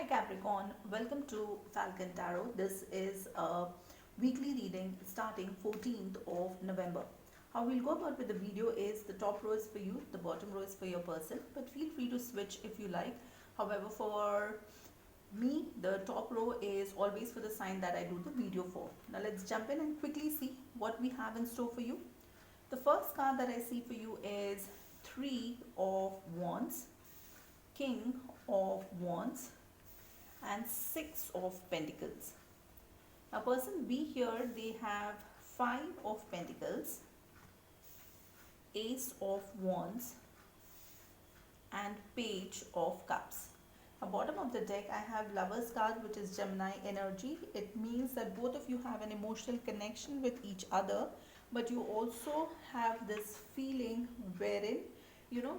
Hi Capricorn, welcome to Falcon Tarot. This is a weekly reading starting 14th of November. How we'll go about with the video is the top row is for you, the bottom row is for your person, but feel free to switch if you like. However, for me, the top row is always for the sign that I do the video for. Now let's jump in and quickly see what we have in store for you. The first card that I see for you is Three of Wands, King of Wands, and Six of Pentacles. Now person B here, they have Five of Pentacles, Ace of Wands, and Page of Cups. Now bottom of the deck I have Lovers card, which is Gemini energy. It means that both of you have an emotional connection with each other, but you also have this feeling wherein you know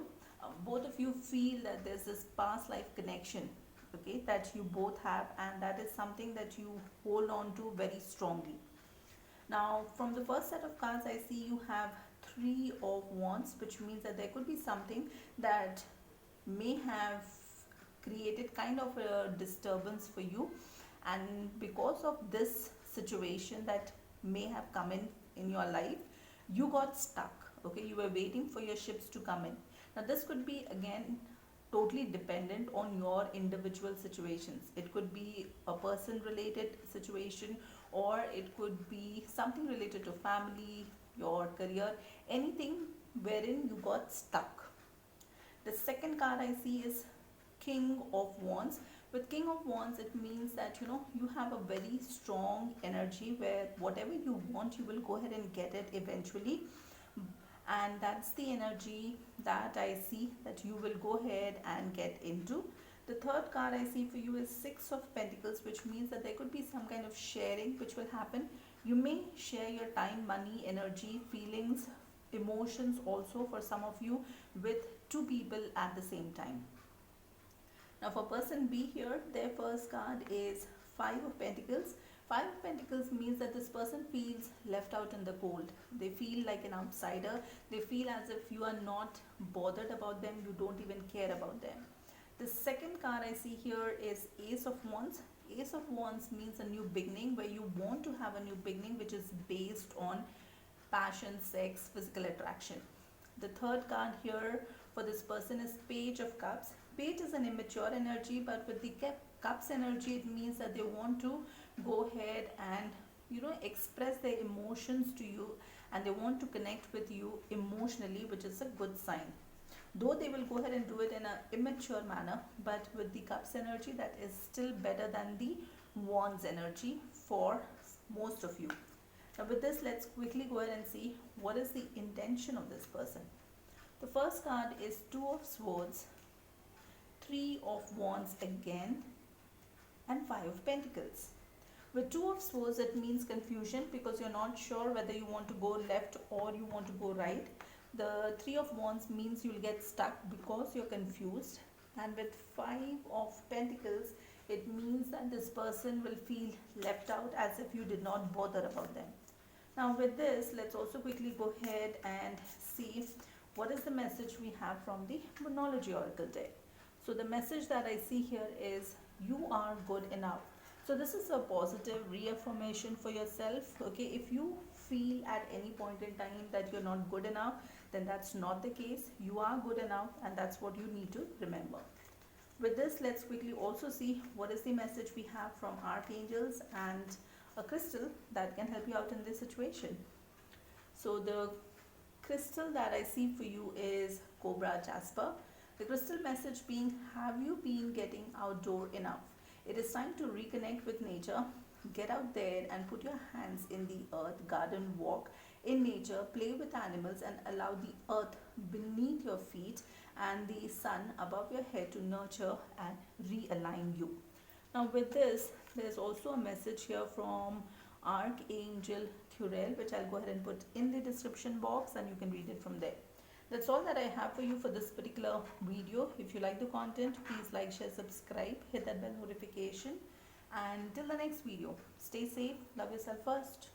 both of you feel that there's this past life connection, okay, that you both have, and that is something that you hold on to very strongly. Now from the first set of cards I see you have Three of Wands, which means that there could be something that may have created kind of a disturbance for you, and because of this situation that may have come in your life, you got stuck, okay, you were waiting for your ships to come in. Now this could be again totally dependent on your individual situations. It could be a person related situation, or it could be something related to family, your career, anything wherein you got stuck. The second card I see is King of Wands. With King of Wands, it means that you have a very strong energy where whatever you want, you will go ahead and get it eventually. And that's the energy that I see that you will go ahead and get into. The third card I see for you is Six of Pentacles, which means that there could be some kind of sharing which will happen. You may share your time, money, energy, feelings, emotions also for some of you with two people at the same time. Now for person B here, their first card is Five of Pentacles. Five of Pentacles means that this person feels left out in the cold. They feel like an outsider. They feel as if you are not bothered about them. You don't even care about them. The second card I see here is Ace of Wands. Ace of Wands means a new beginning, where you want to have a new beginning which is based on passion, sex, physical attraction. The third card here for this person is Page of Cups. Page is an immature energy, but with the Cups energy, it means that they want to go ahead and express their emotions to you, and they want to connect with you emotionally, which is a good sign. Though they will go ahead and do it in an immature manner, but with the Cups energy, that is still better than the Wands energy for most of you. Now with this, let's quickly go ahead and see what is the intention of this person. The first card is Two of Swords, Three of Wands again, and Five of Pentacles. With Two of Swords, it means confusion because you're not sure whether you want to go left or you want to go right. The Three of Wands means you'll get stuck because you're confused. And with Five of Pentacles, it means that this person will feel left out, as if you did not bother about them. Now with this, let's also quickly go ahead and see what is the message we have from the Moonology Oracle deck. So the message that I see here is you are good enough. So this is a positive reaffirmation for yourself. Okay, if you feel at any point in time that you're not good enough, then that's not the case. You are good enough, and that's what you need to remember. With this, let's quickly also see what is the message we have from archangels and a crystal that can help you out in this situation. So the crystal that I see for you is Cobra Jasper. The crystal message being, have you been getting outdoor enough? It is time to reconnect with nature. Get out there and put your hands in the earth, garden, walk in nature, play with animals, and allow the earth beneath your feet and the sun above your head to nurture and realign you. Now with this, there's also a message here from Archangel Thuriel, which I'll go ahead and put in the description box, and you can read it from there. That's all that I have for you for this particular video. If you like the content, please like, share, subscribe, hit that bell notification, and till the next video, stay safe, love yourself first.